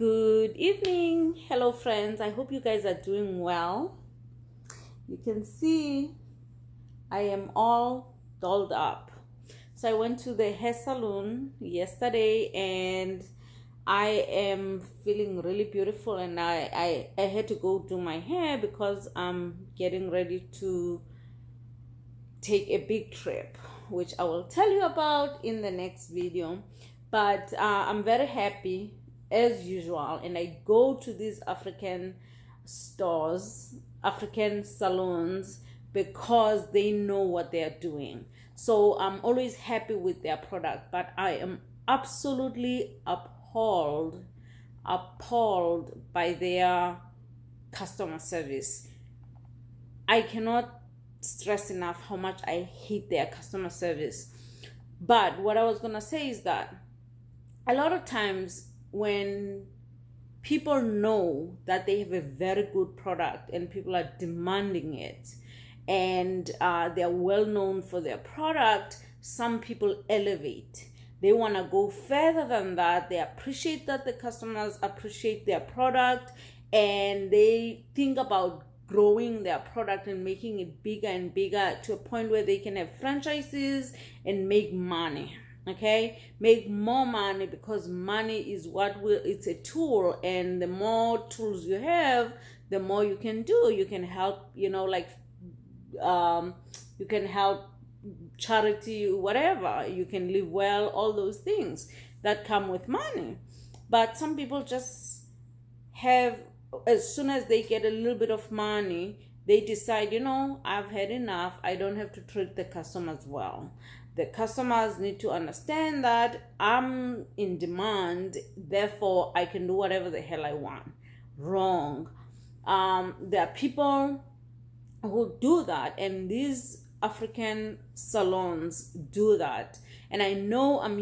Good evening. Hello, friends. I hope you guys are doing well. You can see I am all dolled up. So I went to the hair salon yesterday and I am feeling really beautiful, and I had to go do my hair because I'm getting ready to take a big trip, which I will tell you about in the next video. But I'm very happy as usual, and I go to these African stores, African salons, because they know what they are doing. So I'm always happy with their product, but I am absolutely appalled by their customer service. I cannot stress enough how much I hate their customer service. But what I was gonna say is that a lot of times when people know that they have a very good product and people are demanding it, and they're well known for their product, some people elevate. They want to go further than that. They appreciate that the customers appreciate their product, and they think about growing their product and making it bigger and bigger to a point where they can have franchises and make money. Okay, make more money, because money is it's a tool, and the more tools you have, the more you can do. You can help, you can help charity, whatever. You can live well, all those things that come with money. But some people just have, as soon as they get a little bit of money, they decide, I've had enough. I don't have to treat the customers well. The customers need to understand that I'm in demand, therefore I can do whatever the hell I want. Wrong. There are people who do that, and these African salons do that. And I know I'm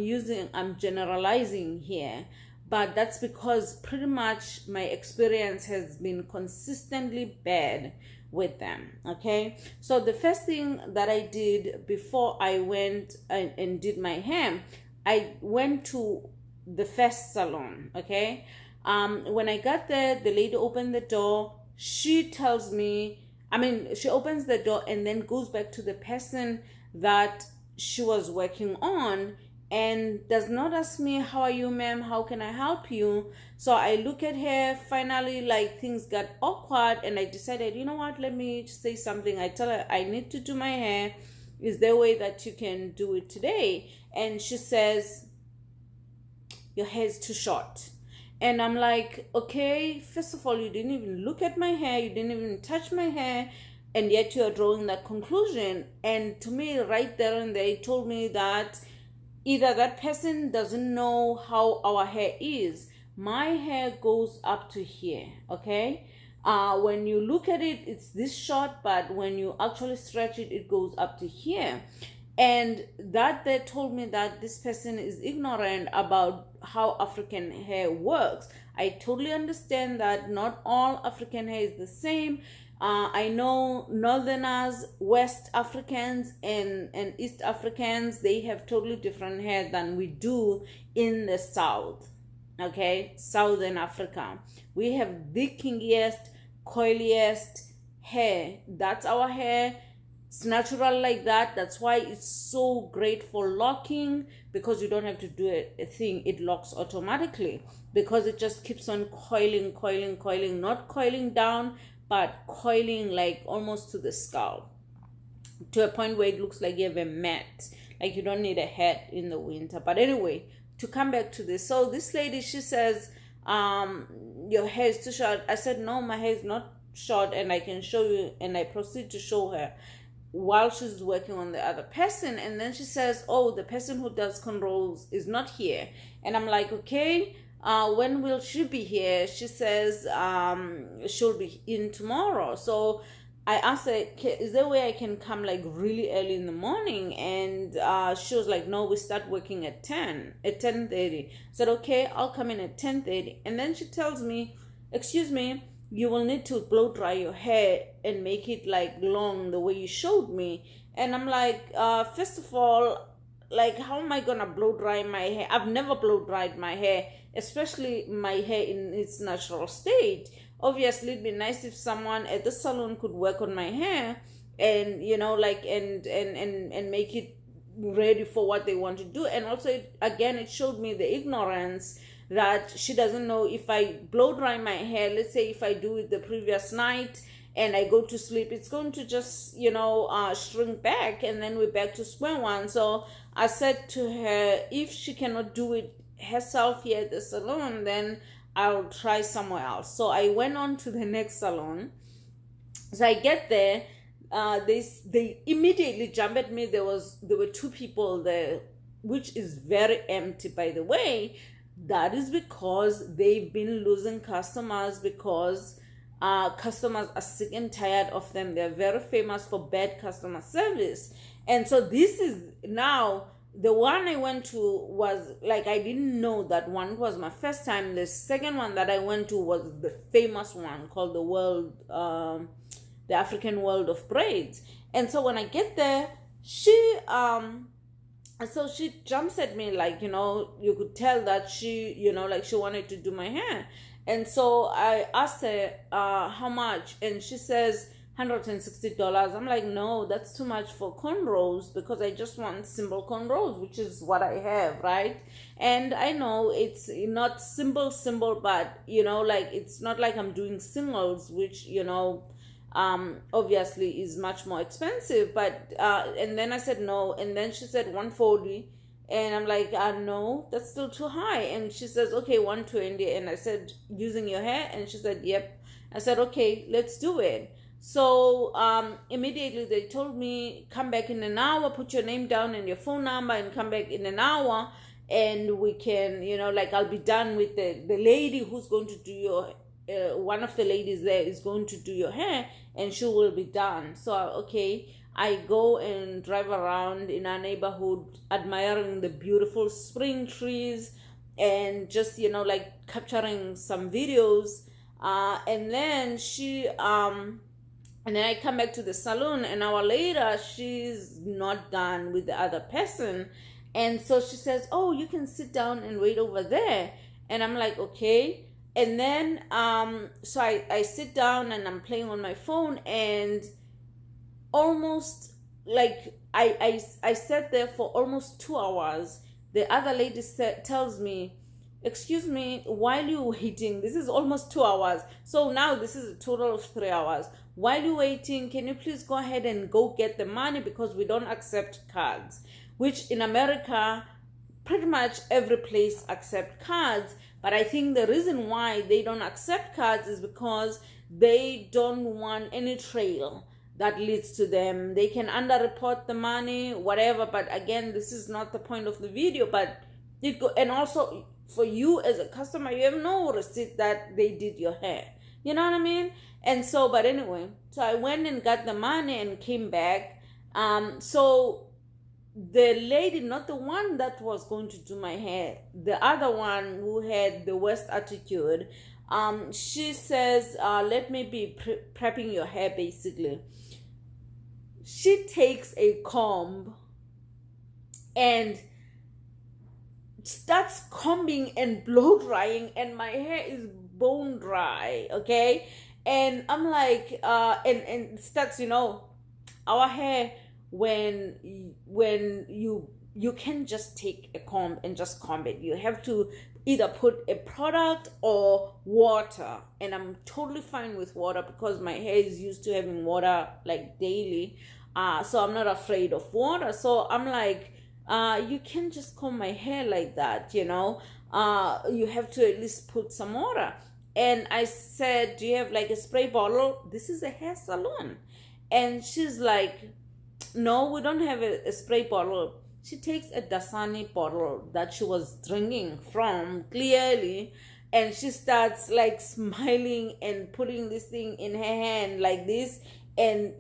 generalizing here, but that's because pretty much my experience has been consistently bad with them. Okay, so the first thing that I did before I went and did my hair, I went to the first salon. Okay, when I got there, the lady opened the door. She tells me, she opens the door and then goes back to the person that she was working on, and does not ask me, how are you, ma'am? How can I help you? So I look at her. Finally, things got awkward, and I decided, you know what, let me say something. I tell her, I need to do my hair. Is there a way that you can do it today? And she says, your hair is too short. And I'm like, okay, first of all, you didn't even look at my hair. You didn't even touch my hair. And yet you're drawing that conclusion. And to me, right there and they told me that either that person doesn't know how our hair is. My hair goes up to here, okay? When you look at it, it's this short, but when you actually stretch it, it goes up to here. And that they told me that this person is ignorant about how African hair works. I totally understand that not all African hair is the same. I know Northerners, West Africans, and East Africans, they have totally different hair than we do in the South. Okay, Southern Africa. We have the kinkiest, coiliest hair. That's our hair. It's natural like that. That's why it's so great for locking, because you don't have to do a thing. It locks automatically because it just keeps on coiling, not coiling down, but coiling almost to the scalp, to a point where it looks like you have a mat, like you don't need a hat in the winter. But anyway, to come back to this, so this lady, she says, your hair is too short. I said, no, my hair is not short, and I can show you. And I proceed to show her while she's working on the other person. And then she says, oh, the person who does cornrows is not here. And I'm like, okay, when will she be here? She says she'll be in tomorrow. So I asked her, is there a way I can come really early in the morning? And she was like, no, we start working at 10:30. I said, okay, I'll come in at 10:30. And then she tells me, excuse me, you will need to blow dry your hair and make it long the way you showed me. And I'm like, first of all, like, how am I gonna blow dry my hair? I've never blow dried my hair, especially my hair in its natural state. Obviously, it'd be nice if someone at the salon could work on my hair and, like, and make it ready for what they want to do. And also, it showed me the ignorance that she doesn't know if I blow dry my hair, let's say if I do it the previous night and I go to sleep, it's going to just, shrink back, and then we're back to square one. So I said to her, if she cannot do it herself here at the salon, then I'll try somewhere else. So I went on to the next salon. So I get there, they immediately jump at me. There were two people there, which is very empty, by the way. That is because they've been losing customers, because customers are sick and tired of them. They're very famous for bad customer service. And so this is now, the one I went to was like, I didn't know that one. It was my first time. The second one that I went to was the famous one called the African World of Braids. And so when I get there, she jumps at me, like, you could tell that she, like, she wanted to do my hair. And so I asked her, how much? And she says, $160. I'm like, no, that's too much for cornrows, because I just want simple cornrows, which is what I have, right? And I know it's not simple, but, like, it's not like I'm doing singles, which, obviously is much more expensive. But and then I said no, and then she said 140, and I'm like, no, that's still too high. And she says, okay, 120. And I said, using your hair? And she said, yep. I said, okay, let's do it. So immediately they told me, come back in an hour, put your name down and your phone number, and come back in an hour, and we can, like, I'll be done with the lady who's going to do your one of the ladies there is going to do your hair, and she will be done. So okay, I go and drive around in our neighborhood, admiring the beautiful spring trees, and just, like, capturing some videos. And then and then I come back to the salon. An hour later, she's not done with the other person. And so she says, oh, you can sit down and wait over there. And I'm like, okay. And then, so I sit down and I'm playing on my phone, and almost, like, I sat there for almost 2 hours. The other lady tells me, excuse me, while you're waiting, this is almost 2 hours. So now this is a total of 3 hours. While you're waiting, can you please go ahead and go get the money, because we don't accept cards, which in America, pretty much every place accept cards. But I think the reason why they don't accept cards is because they don't want any trail that leads to them. They can underreport the money, whatever. But again, this is not the point of the video. But and also for you as a customer, you have no receipt that they did your hair. You know what I mean? And so, but anyway, so I went and got the money and came back. So the lady, not the one that was going to do my hair, the other one who had the worst attitude, she says, let me be prepping your hair, basically. She takes a comb and starts combing and blow drying, and my hair is bone dry, okay? And I'm like, and starts, our hair, when you can't just take a comb and just comb it. You have to either put a product or water, and I'm totally fine with water because my hair is used to having water like daily, so I'm not afraid of water. So I'm like, you can't just comb my hair like that, you have to at least put some water. And I said, do you have like a spray bottle? This is a hair salon. And she's like, no, we don't have a spray bottle. She takes a Dasani bottle that she was drinking from, clearly, and she starts like smiling and putting this thing in her hand like this, and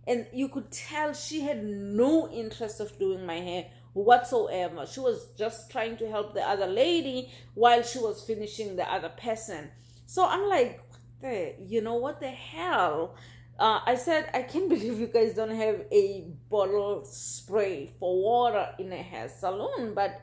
and you could tell she had no interest of doing my hair whatsoever. She was just trying to help the other lady while she was finishing the other person. So I'm like, what the hell? I said, I can't believe you guys don't have a bottle spray for water in a hair salon. But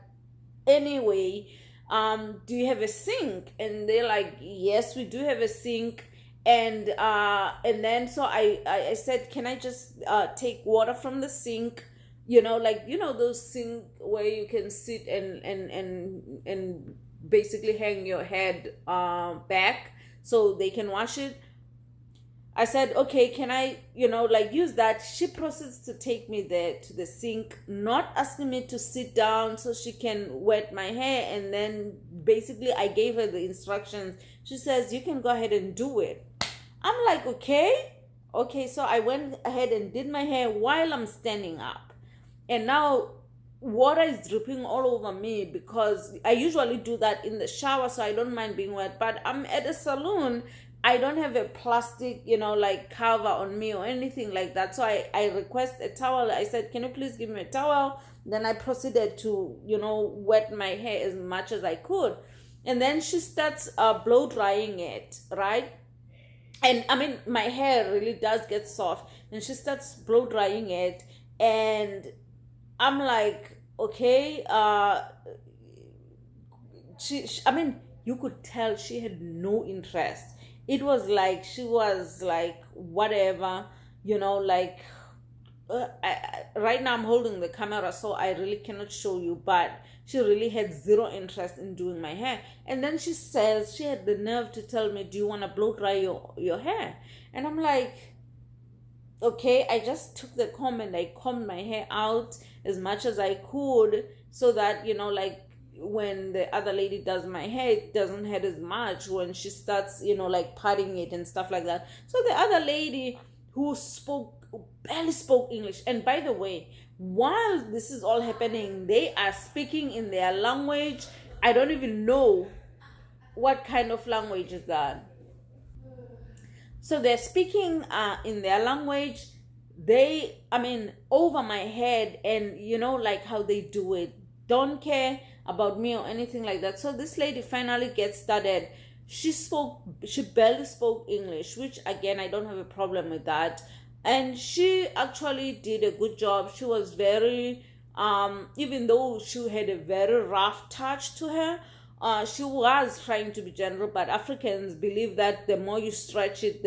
anyway, do you have a sink? And they're like, yes, we do have a sink. And then so I said, can I just take water from the sink? Like those sink where you can sit and basically hang your head back so they can wash it. I said, okay, can I, like use that? She proceeds to take me there to the sink, not asking me to sit down so she can wet my hair. And then basically I gave her the instructions. She says, you can go ahead and do it. I'm like, okay. Okay, so I went ahead and did my hair while I'm standing up. And now water is dripping all over me because I usually do that in the shower, so I don't mind being wet. But I'm at a salon. I don't have a plastic, like cover on me or anything like that. So I request a towel. I said, can you please give me a towel? Then I proceeded to, wet my hair as much as I could. And then she starts blow drying it, right? And I mean, my hair really does get soft. And she starts blow drying it. And I'm like, okay, I mean, you could tell she had no interest. It was like she was like whatever, like right now I'm holding the camera, so I really cannot show you, but she really had zero interest in doing my hair. And then she says, she had the nerve to tell me, do you want to blow dry your hair? And I'm like, okay. I just took the comb and I combed my hair out as much as I could so that, like when the other lady does my hair, it doesn't hurt as much when she starts, like parting it and stuff like that. So the other lady who barely spoke English, and by the way, while this is all happening, they are speaking in their language. I don't even know what kind of language is that. So they're speaking in their language. Over my head, and like how they do it, don't care about me or anything like that. So this lady finally gets started. She barely spoke English, which again, I don't have a problem with that. And she actually did a good job. She was very, even though she had a very rough touch to her, she was trying to be gentle, but Africans believe that the more you stretch it,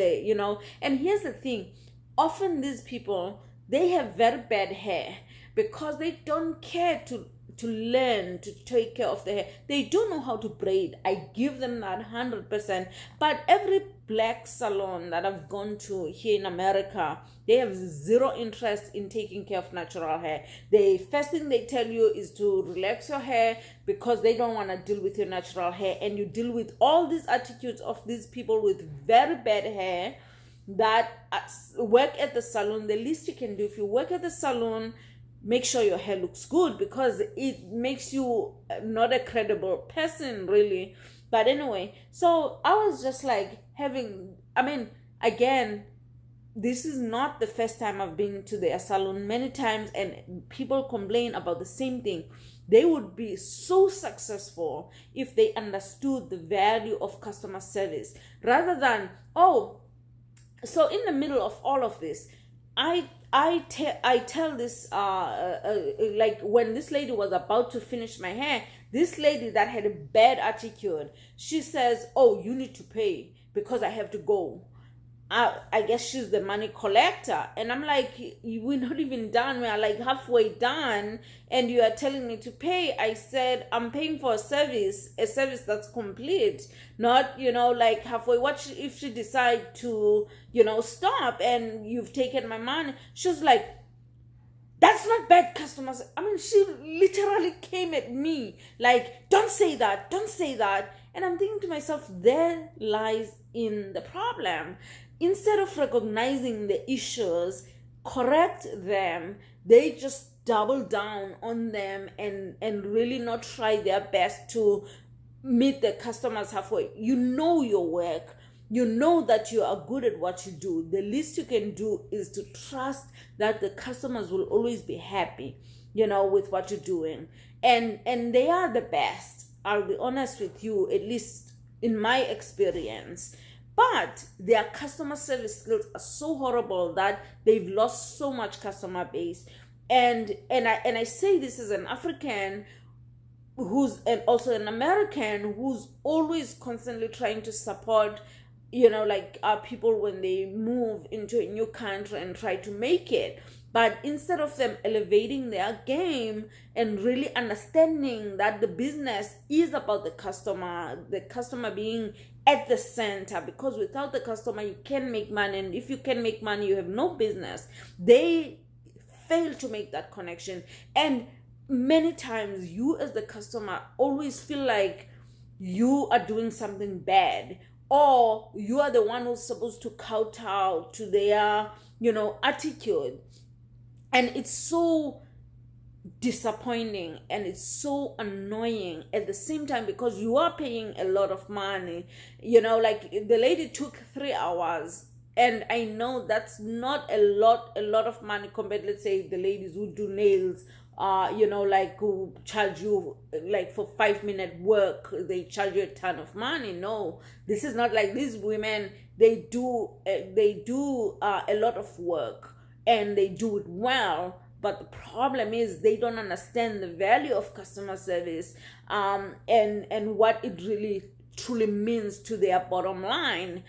and here's the thing, often these people, they have very bad hair because they don't care to learn to take care of the hair. They don't know how to braid. I give them that 100%. But every black salon that I've gone to here in America, they have zero interest in taking care of natural hair. The first thing they tell you is to relax your hair because they don't want to deal with your natural hair. And you deal with all these attitudes of these people with very bad hair that work at the salon. The least you can do if you work at the salon, make sure your hair looks good, because it makes you not a credible person, really. But anyway, so I was just like again, this is not the first time I've been to their salon. Many times, and people complain about the same thing. They would be so successful if they understood the value of customer service, rather than, so in the middle of all of this, I tell this like when this lady was about to finish my hair, this lady that had a bad attitude, she says, oh, you need to pay because I have to go. I guess she's the money collector. And I'm like, we're not even done. We're like halfway done and you are telling me to pay. I said, I'm paying for a service that's complete, not, like halfway. What if she decide to, stop and you've taken my money? She was like, that's not bad customers. She literally came at me like, don't say that. And I'm thinking to myself, there lies in the problem. Instead of recognizing the issues, correct them, they just double down on them and really not try their best to meet the customers halfway. You know your work. You know that you are good at what you do. The least you can do is to trust that the customers will always be happy, with what you're doing. And they are the best. I'll be honest with you, at least in my experience. but their customer service skills are so horrible that they've lost so much customer base. And I say this as an African who's and also an American who's always constantly trying to support, like people when they move into a new country and try to make it. But instead of them elevating their game and really understanding that the business is about the customer being at the center, because without the customer you can make money, and if you can make money you have no business. They fail to make that connection, and many times you as the customer always feel like you are doing something bad, or you are the one who's supposed to kowtow to their attitude. And it's so disappointing and it's so annoying at the same time, because you are paying a lot of money. Like the lady took 3 hours, and I know that's not a lot of money compared, let's say, the ladies who do nails, like who charge you like for 5-minute work, they charge you a ton of money. No, this is not like these women. They do a lot of work, and they do it well. But the problem is they don't understand the value of customer service, and what it really truly means to their bottom line.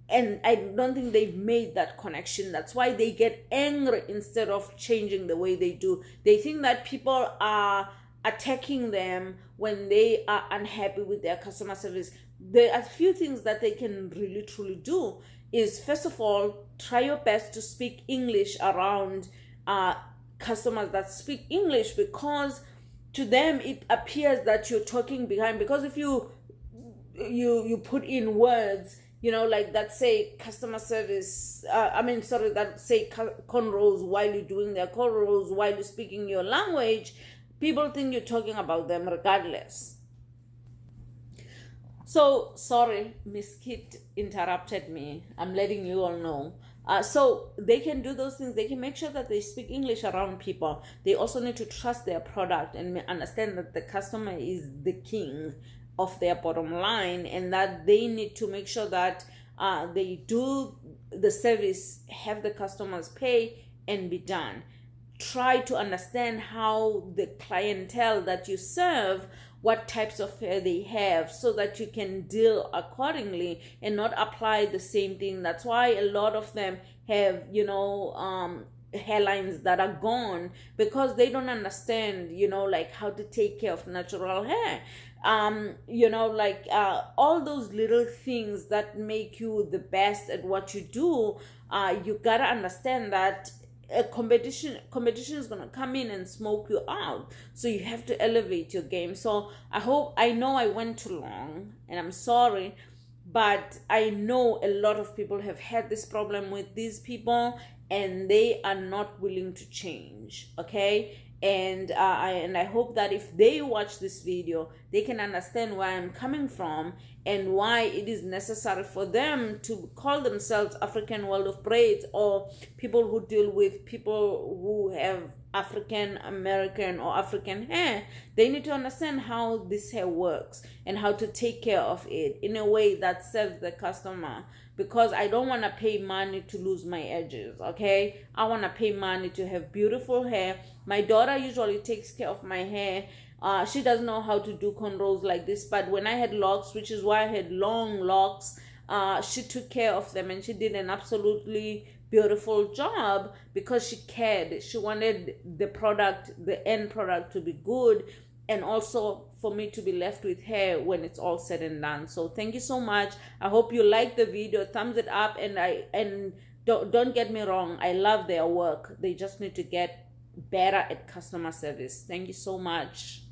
And I don't think they've made that connection. That's why they get angry instead of changing the way they do. They think that people are attacking them when they are unhappy with their customer service. There are a few things that they can really truly do. Is, first of all, try your best to speak English around customers that speak English, because to them it appears that you're talking behind. Because if you put in words, like that say customer service, that say cornrows while you're doing their cornrows, while you're speaking your language, people think you're talking about them regardless. So, sorry, Miss Kit interrupted me. I'm letting you all know. So they can do those things. They can make sure that they speak English around people. They also need to trust their product and understand that the customer is the king of their bottom line, and that they need to make sure that they do the service, have the customers pay, and be done. Try to understand how the clientele that you serve, what types of hair they have, so that you can deal accordingly and not apply the same thing. That's why a lot of them have hairlines that are gone, because they don't understand like how to take care of natural hair. All those little things that make you the best at what you do. You gotta understand that a competition is gonna come in and smoke you out, so you have to elevate your game. So I know I went too long, and I'm sorry, but I know a lot of people have had this problem with these people, and they are not willing to change. Okay. And I hope that if they watch this video, they can understand where I'm coming from and why it is necessary for them to call themselves African World of Braids, or people who deal with people who have African American or African hair. They need to understand how this hair works and how to take care of it in a way that serves the customer. Because I don't want to pay money to lose my edges, okay? I want to pay money to have beautiful hair. My daughter usually takes care of my hair. She doesn't know how to do cornrows like this, but when I had locks, which is why I had long locks, she took care of them, and she did an absolutely beautiful job because she cared. She wanted the end product to be good, and also for me to be left with hair when it's all said and done. So thank you so much. I hope you like the video. Thumbs it up, and don't get me wrong, I love their work. They just need to get better at customer service. Thank you so much.